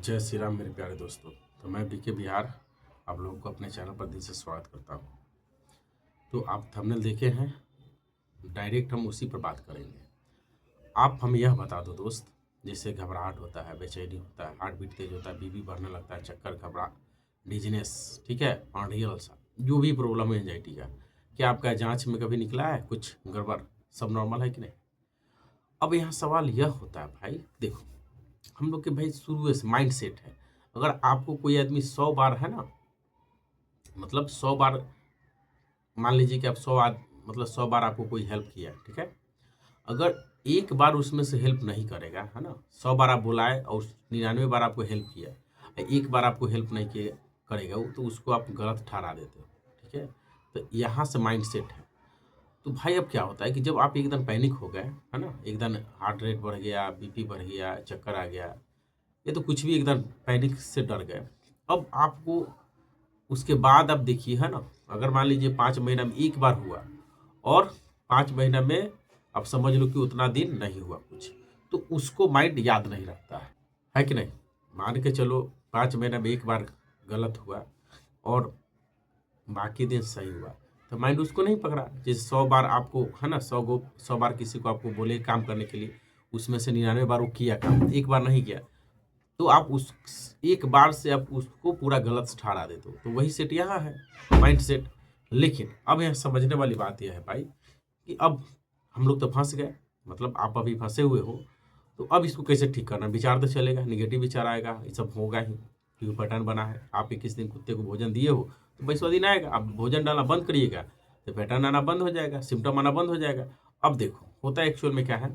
जय श्री राम मेरे प्यारे दोस्तों। तो मैं बीके बिहार आप लोगों को अपने चैनल पर दिल से स्वागत करता हूं। तो आप थंबनेल देखे हैं, डायरेक्ट हम उसी पर बात करेंगे। आप हम यह बता दो दोस्त, जैसे घबराहट होता है, बेचैनी होता है, हार्ट बीट तेज होता है, बीपी बढ़ने लगता है, चक्कर, घबराहट, डिजीनेस, ठीक है, अनरियल सा जो भी प्रॉब्लम है एंजाइटी का, क्या आपका जांच में कभी निकला है कुछ गड़बड़? सब नॉर्मल है कि नहीं? अब यहाँ सवाल यह होता है भाई, देखो हम लोग के भाई शुरू से माइंड सेट है। अगर आपको कोई आदमी 100 बार है ना, मतलब 100 बार, मान लीजिए कि आप 100 मतलब 100 बार आपको कोई हेल्प किया, ठीक है। अगर एक बार उसमें से हेल्प नहीं करेगा, है ना, 100 बार आप बुलाए और 99 बार आपको हेल्प किया, एक बार आपको हेल्प नहीं किया करेगा वो, तो उसको आप गलत ठहरा देते हो, ठीक है। तो यहाँ से माइंड सेट है। तो भाई अब क्या होता है कि जब आप एकदम पैनिक हो गए, है ना, एकदम हार्ट रेट बढ़ गया, बीपी बढ़ गया, चक्कर आ गया, ये तो कुछ भी एकदम पैनिक से डर गए। अब आपको उसके बाद अब देखिए, है ना, अगर मान लीजिए 5 महीना में एक बार हुआ और 5 महीना में अब समझ लो कि उतना दिन नहीं हुआ कुछ, तो उसको माइंड याद नहीं रखता है कि नहीं। मान के चलो 5 महीना में एक बार गलत हुआ और बाकी दिन सही हुआ, तो माइंड उसको नहीं पकड़ा। जैसे 100 बार आपको, है ना, 100 बार किसी को आपको बोले काम करने के लिए, उसमें से 99 बार वो किया काम, एक बार नहीं किया, तो आप उस एक बार से आप उसको पूरा गलत ठहरा देते हो। तो वही सेट यहाँ है, माइंड सेट। लेकिन अब यहाँ समझने वाली बात यह है भाई कि अब हम लोग तो फंस गए, मतलब आप अभी फंसे हुए हो, तो अब इसको कैसे ठीक करना? विचार तो चलेगा, निगेटिव विचार आएगा, ये सब होगा ही, क्योंकि पैटर्न बना है। आप 21 दिन कुत्ते को भोजन दिए हो तो 22वां दिन आएगा, आप भोजन डालना बंद करिएगा तो पैटर्न आना बंद हो जाएगा, सिम्टम आना बंद हो जाएगा। अब देखो होता है एक्चुअल में क्या है,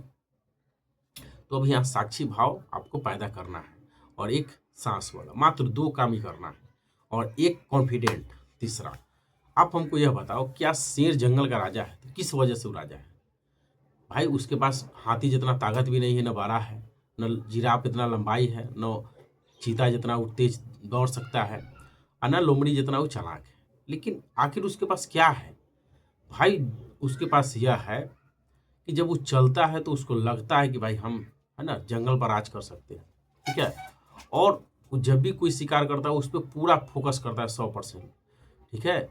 तो अब यहाँ साक्षी भाव आपको पैदा करना है, और एक सांस वाला, मात्र 2 काम ही करना है, और एक कॉन्फिडेंट तीसरा। आप हमको यह बताओ, क्या शेर जंगल का राजा है? तो किस वजह से वो राजा है? भाई उसके पास हाथी जितना ताकत भी नहीं है, न बड़ा है, न जिराफ इतना लंबाई है, न चीता जितना वो तेज दौड़ सकता है, और न लोमड़ी जितना वो चालाक है। लेकिन आखिर उसके पास क्या है भाई? उसके पास यह है कि जब वो चलता है तो उसको लगता है कि भाई हम, है ना, जंगल पर राज कर सकते हैं, ठीक है। और वो जब भी कोई शिकार करता है उस पर पूरा फोकस करता है 100%, ठीक है।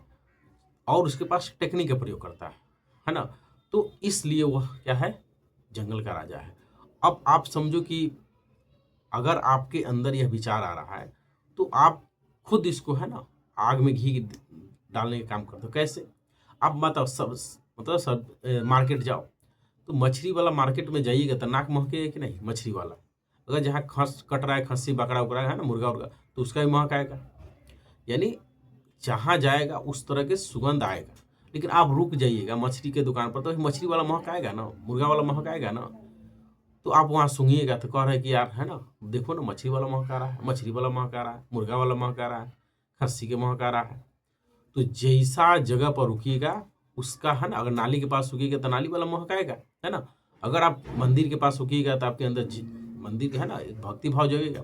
और उसके पास टेक्निक का प्रयोग करता है ना। तो इसलिए वह क्या है, जंगल का राजा है। अब आप समझो कि अगर आपके अंदर यह विचार आ रहा है, तो आप खुद इसको, है ना, आग में घी डालने का काम करते हो। कैसे? आप मतलब सब मार्केट जाओ, तो मछली वाला मार्केट में जाइएगा तो नाक महकेगा कि नहीं? मछली वाला अगर जहाँ खस कट रहा है, खस्सी बकरा उकरा है ना, मुर्गा उर्गा, तो उसका भी महक आएगा। यानी जहाँ जाएगा उस तरह के सुगंध आएगा। लेकिन आप रुक जाइएगा मछली के दुकान पर, तो मछली वाला महक आएगा ना, मुर्गा वाला महक आएगा ना। तो आप वहाँ सूंघिएगा तो कह रहे हैं कि यार, है ना, देखो ना, मछली वाला महक आ रहा है, मछली वाला महक आ रहा है, मुर्गा वाला महक आ रहा है, खस्सी के महक आ रहा है। तो जैसा जगह पर रुकिएगा उसका, है ना, अगर नाली के पास रुकिएगा तो नाली वाला महक आएगा, है ना। अगर आप मंदिर के पास रुकिएगा तो आपके अंदर मंदिर का, है ना, एक भक्ति भाव जगेगा।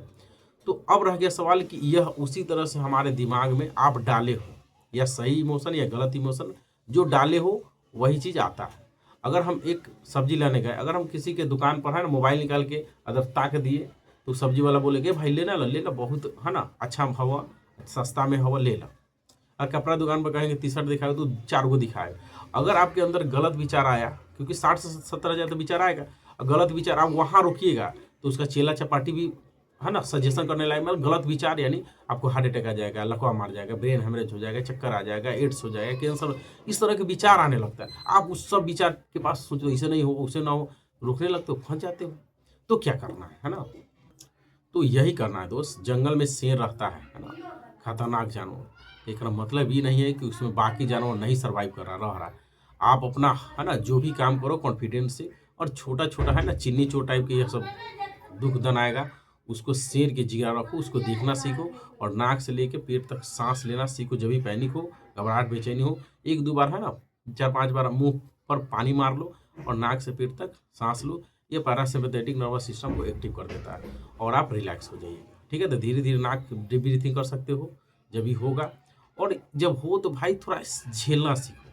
तो अब रह गया सवाल कि यह उसी तरह से हमारे दिमाग में आप डाले हो, या सही इमोशन या गलत इमोशन जो डाले हो वही चीज़ आता है। अगर हम एक सब्जी लेने गए, अगर हम किसी के दुकान पर, है ना, मोबाइल निकाल के अगर ताक दिए, तो सब्जी वाला बोलेगे भाई लेना लेना, बहुत, है ना, अच्छा हवा, सस्ता में हवा, ले ला। और कपड़ा दुकान पर कहेंगे टी शर्ट दिखाए तो 4 गो दिखाए। अगर आपके अंदर गलत विचार आया, क्योंकि 60 से 70 हज़ार तो विचार आएगा, और गलत विचार आप वहाँ रोकिएगा तो उसका चेला चपाटी भी, है ना, सजेशन करने लायक। मतलब गलत विचार यानी आपको हार्ट अटैक आ जाएगा, लकवा मार जाएगा, ब्रेन हेमरेज हो जाएगा, चक्कर आ जाएगा, एड्स हो जाएगा, कैंसर, इस तरह के विचार आने लगता है। आप उस सब विचार के पास सोचो इसे नहीं हो, उसे ना हो, रोकने लगते हो, फंस जाते हो। तो क्या करना है ना, तो यही करना है दोस्त। जंगल में शेर रहता है ना, खतरनाक जानवर। एक मतलब ये नहीं है कि उसमें बाकी जानवर नहीं सर्वाइव कर रहा है। आप अपना, है ना, जो भी काम करो कॉन्फिडेंस से, और छोटा छोटा, है ना, चिन्नी चोट टाइप के, यह सब दुख दन आएगा, उसको शेर के जिगरा रखो, उसको देखना सीखो, और नाक से लेके पेट तक सांस लेना सीखो। जब भी पैनिक हो, घबराहट, बेचैनी हो, 1-2 बार, है ना, 4-5 बार मुंह पर पानी मार लो और नाक से पेट तक सांस लो। ये पैरासिम्पैथेटिक नर्वस सिस्टम को एक्टिव कर देता है और आप रिलैक्स हो जाइएगा, ठीक है। तो धीरे धीरे नाक डीप ब्रीथिंग कर सकते हो जब भी होगा। और जब हो तो भाई थोड़ा झेलना सीखो,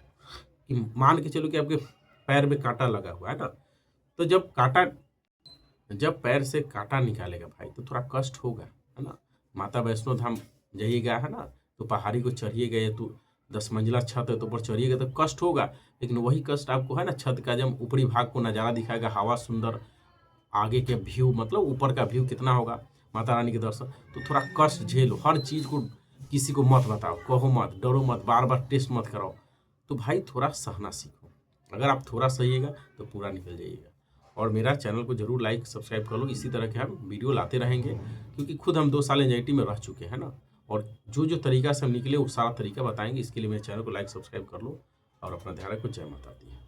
कि मान के चलो कि आपके पैर में कांटा लगा हुआ है ना, तो जब पैर से कांटा निकालेगा भाई तो थोड़ा कष्ट होगा, है ना। माता वैष्णो धाम जाइएगा है ना, तो पहाड़ी को चढ़िएगा, तो 10 मंजिला छत है तो ऊपर चढ़िएगा तो कष्ट होगा, लेकिन वही कष्ट आपको है ना छत का जब ऊपरी भाग को नज़ारा दिखाएगा, हवा सुंदर, आगे के व्यू मतलब ऊपर का व्यू कितना होगा, माता रानी के दर्शन। तो थोड़ा कष्ट झेलो, हर चीज़ को किसी को मत बताओ, कहो मत, डरो मत, बार बार टेस्ट मत कराओ। तो भाई थोड़ा सहना सीखो, अगर आप थोड़ा सहिएगा तो पूरा निकल जाइएगा। और मेरा चैनल को जरूर लाइक सब्सक्राइब कर लो, इसी तरह के हम वीडियो लाते रहेंगे, क्योंकि खुद हम 2 साल एंजाइटी में रह चुके हैं ना, और जो तरीका से हम निकले वो सारा तरीका बताएंगे। इसके लिए मेरे चैनल को लाइक सब्सक्राइब कर लो और अपना ध्यान रखो। जय माता दी।